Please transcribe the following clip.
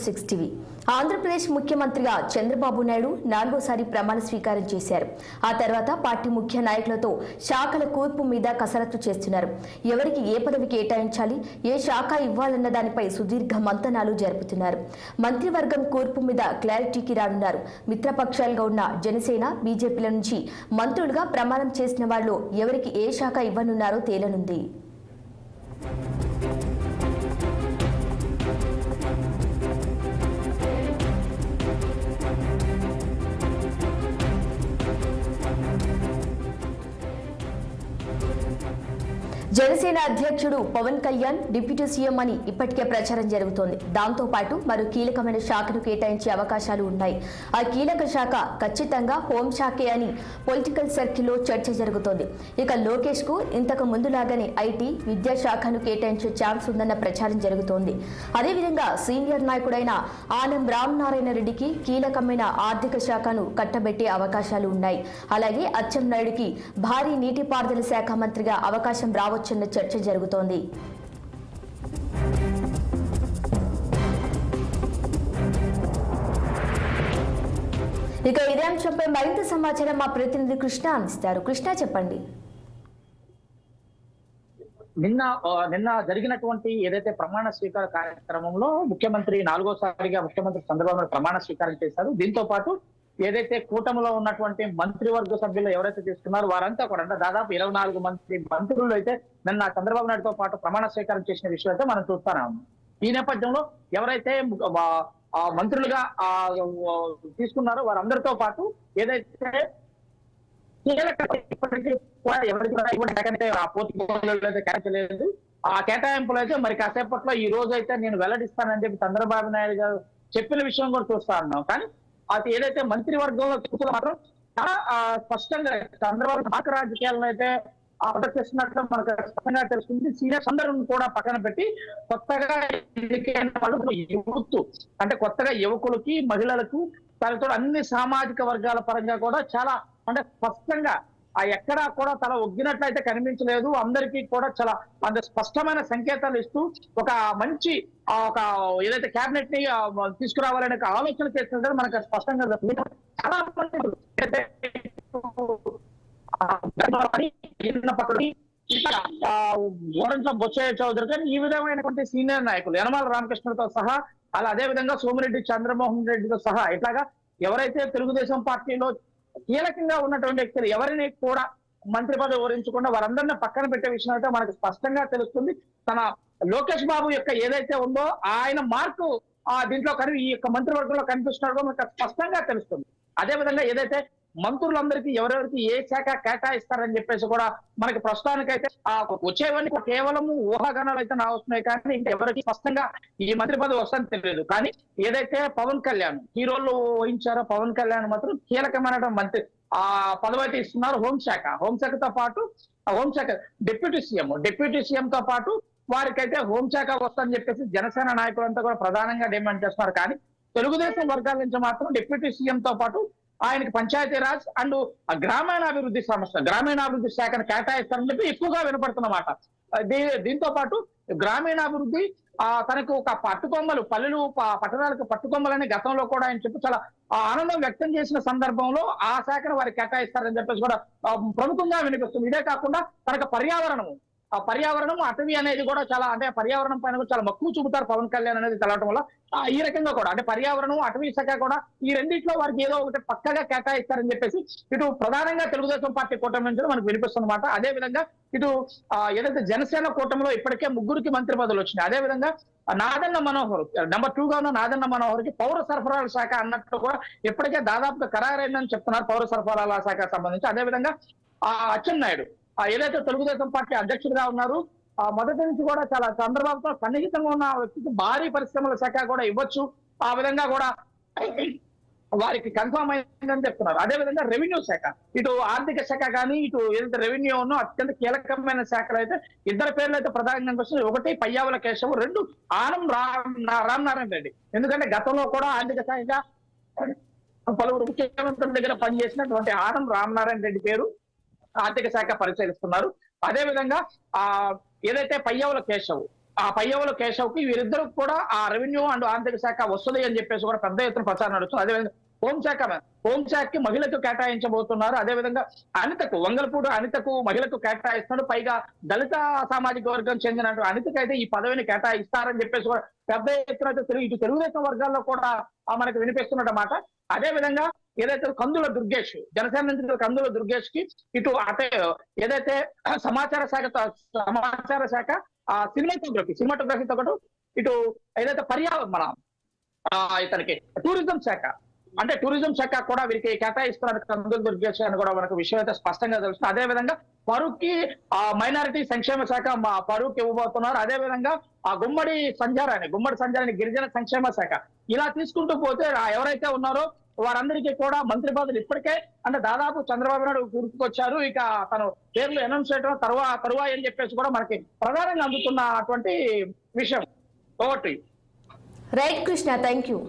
6 TV Andhra Pradesh ముఖ్యమంత్రిగా చంద్రబాబు నాయుడు 4వ ప్రమాణ స్వీకారం చేశారు. ఆ తర్వాత పార్టీ ముఖ్య నాయకులతో శాఖల కూర్పు మీద కసరత్తు చేస్తున్నారు. ఎవరికి ఏ పదవి కేటాయించాలి, ఏ శాఖ ఇవ్వాలన్న దానిపై సుదీర్ఘ మంతనాలు జరుపుతున్నారు. మంత్రివర్గం కూర్పు మీద క్లారిటీకి రానున్నారు. మిత్రపక్షాలుగా ఉన్న జనసేన, బీజేపీల నుంచి మంత్రులుగా ప్రమాణం చేసిన వాళ్ళు ఎవరికి ఏ శాఖ ఇవ్వనున్నారో తేలనుంది. జనసేన అధ్యక్షుడు పవన్ కళ్యాణ్ డిప్యూటీ సీఎం అని ఇప్పటికే ప్రచారం జరుగుతోంది. దాంతో పాటు మరో కీలకమైన శాఖను కేటాయించే అవకాశాలు ఉన్నాయి. ఆ కీలక శాఖ ఖచ్చితంగా హోంశాఖే అని పొలిటికల్ సర్కిల్లో చర్చ జరుగుతోంది. ఇక లోకేష్ కు ఇంతకు ముందులాగానే ఐటీ, విద్యాశాఖను కేటాయించే ఛాన్స్ ఉందన్న ప్రచారం జరుగుతోంది. అదేవిధంగా సీనియర్ నాయకుడైన ఆనం రామనారాయణ రెడ్డికి కీలకమైన ఆర్థిక శాఖను కట్టబెట్టే అవకాశాలు ఉన్నాయి. అలాగే అచ్చెన్నాయుడికి భారీ నీటిపారుదల శాఖ మంత్రిగా అవకాశం రావచ్చు చర్చ జరుగుతోంది. ఇక ఇదే అంశంపై మరింత సమాచారం మా ప్రతినిధి కృష్ణ అందిస్తారు. కృష్ణ, చెప్పండి. నిన్న జరిగినటువంటి ఏదైతే ప్రమాణ స్వీకార కార్యక్రమంలో ముఖ్యమంత్రి 4వసారిగా ముఖ్యమంత్రి చంద్రబాబు నాయుడు ప్రమాణ స్వీకారం చేశారు. దీంతో పాటు ఏదైతే కూటమిలో ఉన్నటువంటి మంత్రివర్గ సభ్యులు ఎవరైతే తీసుకున్నారో వారంతా కూడా అంటే దాదాపు 24 మంత్రులు అయితే నిన్న చంద్రబాబు నాయుడుతో పాటు ప్రమాణ స్వీకారం చేసిన విషయం అయితే మనం చూస్తానే ఉన్నాం. ఈ నేపథ్యంలో ఎవరైతే మంత్రులుగా తీసుకున్నారో వారందరితో పాటు ఏదైతే ఇప్పటికీ ఎవరికి ఆ పూర్తి కేటాయించలేదు. ఆ కేటాయింపులు అయితే మరి కాసేపట్లో ఈ రోజు అయితే నేను వెల్లడిస్తానని చెప్పి చంద్రబాబు నాయుడు గారు చెప్పిన విషయం కూడా చూస్తా ఉన్నాం. కానీ అది ఏదైతే మంత్రివర్గంలో చూసిన మాత్రం చాలా స్పష్టంగా చంద్రబాబు పాక రాజకీయాలను అయితే ప్రదర్శిస్తున్నట్లు మనకు స్పష్టంగా తెలుస్తుంది. సీనియర్స్ అందరిని కూడా పక్కన పెట్టి కొత్తగా ఎన్నికైన వాళ్ళు యూత్ అంటే కొత్తగా యువకులకి, మహిళలకు, తనతో అన్ని సామాజిక వర్గాల పరంగా కూడా చాలా అంటే స్పష్టంగా ఎక్కడా కూడా తల ఒగ్గినట్లయితే కనిపించలేదు. అందరికీ కూడా చాలా అంత స్పష్టమైన సంకేతాలు ఇస్తూ ఒక మంచి ఒక ఏదైతే క్యాబినెట్ ని తీసుకురావాలనే ఆలోచన చేస్తుంటే మనకు స్పష్టంగా చాలా గోరంట్ల బొచ్చయ్య చౌదరి కానీ ఈ విధమైనటువంటి సీనియర్ నాయకులు యనమల రామకృష్ణుడితో సహా అలా అదే విధంగా సోమిరెడ్డి చంద్రమోహన్ రెడ్డితో సహా ఇట్లాగా ఎవరైతే తెలుగుదేశం పార్టీలో కీలకంగా ఉన్నటువంటి వ్యక్తులు ఎవరిని కూడా మంత్రి పదవి వరించకుండా వారందరినీ పక్కన పెట్టే విషయం అయితే మనకు స్పష్టంగా తెలుస్తుంది. తన లోకేష్ బాబు యొక్క ఏదైతే ఉందో ఆయన మార్కు దీంట్లో ఈ యొక్క మంత్రివర్గంలో కనిపిస్తున్నాడో మనకు స్పష్టంగా తెలుస్తుంది. అదేవిధంగా ఏదైతే మంత్రులందరికీ ఎవరెవరికి ఏ శాఖ కేటాయిస్తారని చెప్పేసి కూడా మనకి ప్రస్తుతానికైతే వచ్చేవన్నీ కేవలము ఊహాగానాలు అయితే నా వస్తున్నాయి. కానీ ఇంకెవరికి స్పష్టంగా ఈ మంత్రి పదవి వస్తుందని తెలియదు. కానీ ఏదైతే పవన్ కళ్యాణ్ హీరోలు వహించారో పవన్ కళ్యాణ్ మాత్రం కీలకమైన మంత్రి పదవి అయితే ఇస్తున్నారు. హోంశాఖతో పాటు హోంశాఖ డిప్యూటీ సీఎం తో పాటు వారికైతే హోంశాఖ వస్తుందని చెప్పేసి జనసేన నాయకులంతా కూడా ప్రధానంగా డిమాండ్ చేస్తున్నారు. కానీ తెలుగుదేశం వర్గాల నుంచి మాత్రం డిప్యూటీ సీఎం తో పాటు ఆయనకి పంచాయతీరాజ్ అండ్ గ్రామీణాభివృద్ధి శాఖను కేటాయిస్తారని చెప్పి ఎక్కువగా వినపడుతున్నమాట. దీంతో పాటు గ్రామీణాభివృద్ధి తనకు ఒక పట్టుకొమ్మలు పల్లెలు పట్టణాలకు పట్టుకొమ్మలని గతంలో కూడా ఆయన చెప్పి చాలా ఆనందం వ్యక్తం చేసిన సందర్భంలో ఆ శాఖను వారికి కేటాయిస్తారని చెప్పేసి కూడా ప్రముఖంగా వినిపిస్తుంది. ఇదే కాకుండా తనకు పర్యావరణం అటవీ అనేది కూడా చాలా అంటే పర్యావరణం పైన చాలా మక్కువ చూపుతారు పవన్ కళ్యాణ్ అనేది తెలవడం వల్ల ఈ రకంగా కూడా అంటే పర్యావరణం, అటవీ శాఖ కూడా ఈ రెండింటిలో వారికి ఏదో ఒకటి పక్కగా కేటాయిస్తారని చెప్పేసి ఇటు ప్రధానంగా తెలుగుదేశం పార్టీ కూటమి నుంచి మనకు వినిపిస్తున్నమాట. అదే విధంగా ఇటు ఏదైతే జనసేన కూటమిలో ఇప్పటికే 3 మంత్రి పదవులు వచ్చినాయి. అదే విధంగా నాదెండ్ల మనోహర్ నెంబర్ 2గా ఉన్న నాదెండ్ల మనోహర్ కి పౌర సరఫరాల శాఖ అన్నట్టు కూడా ఇప్పటికే దాదాపుగా ఖరారైందని చెప్తున్నారు పౌర సరఫరాల శాఖకు సంబంధించి. అదేవిధంగా అచ్చెన్నాయుడు ఏదైతే తెలుగుదేశం పార్టీ అధ్యక్షుడిగా ఉన్నారు మొదటి నుంచి కూడా చాలా చంద్రబాబుతో సన్నిహితంగా ఉన్న వ్యక్తికి భారీ పరిశ్రమల శాఖ కూడా ఇవ్వచ్చు. ఆ విధంగా కూడా వారికి కన్ఫర్మ్ అయిందని చెప్తున్నారు. అదేవిధంగా రెవెన్యూ శాఖ ఇటు ఆర్థిక శాఖ కానీ ఇటు ఏదైతే రెవెన్యూ ఉన్నో అత్యంత కీలకమైన శాఖలు అయితే 2 పేర్లు అయితే ప్రధానంగా వస్తున్నాయి. 1 పయ్యావుల కేశవ్, 2 ఆనం రామనారాయణ రెడ్డి. ఎందుకంటే గతంలో కూడా ఆర్థిక శాఖగా పలువురు ముఖ్యమంత్రుల దగ్గర పనిచేసినటువంటి ఆనం రామనారాయణ రెడ్డి పేరు ఆర్థిక శాఖ పరిశీలిస్తున్నారు. అదే విధంగా ఏదైతే పయ్యావుల కేశవ్ పయ్యవుల కేశవ్ కి వీరిద్దరు కూడా ఆ రెవెన్యూ అండ్ ఆర్థిక శాఖ వస్తుంది అని చెప్పేసి కూడా పెద్ద ఎత్తున ప్రచారం నడుస్తుంది. అదేవిధంగా హోంశాఖకి మహిళకు కేటాయించబోతున్నారు. అదేవిధంగా అనితకు వంగలపూడి అనితకు మహిళకు కేటాయిస్తున్నాడు. పైగా దళిత సామాజిక వర్గం చెందిన అనితకు అయితే ఈ పదవిని కేటాయిస్తారని చెప్పేసి కూడా పెద్ద ఎత్తున ఇటు తెలుగుదేశం వర్గాల్లో కూడా మనకు వినిపిస్తున్నమాట. అదే విధంగా ఏదైతే కందుల దుర్గేష్ జనసేన నుంచి కందుల దుర్గేష్ కి ఇటు అంటే ఏదైతే సమాచార శాఖ సినిమాటోగ్రఫీతో పాటు ఇటు ఏదైతే పర్యావరణ ఇతనికి టూరిజం శాఖ కూడా వీరికి కేటాయిస్తున్నారు కందుల దుర్గేష్ అని కూడా మనకు విషయం అయితే స్పష్టంగా తెలుస్తుంది. అదే విధంగా ఫరూక్ కి మైనారిటీ సంక్షేమ శాఖ ఫరూక్ ఇవ్వబోతున్నారు. అదే విధంగా ఆ గుమ్మడి సంజారాన్ని గిరిజన సంక్షేమ శాఖ ఇలా తీసుకుంటూ పోతే ఎవరైతే ఉన్నారో వారందరికీ కూడా మంత్రి పదవులు ఇప్పటికే అంటే దాదాపు చంద్రబాబు నాయుడు గుర్తుకొచ్చారు. ఇక తను పేర్లు అనౌన్స్ చేయడం తరువాయి అని చెప్పేసి కూడా మనకి ప్రధానంగా అందుతున్నటువంటి విషయం. Vote right Krishna, thank you.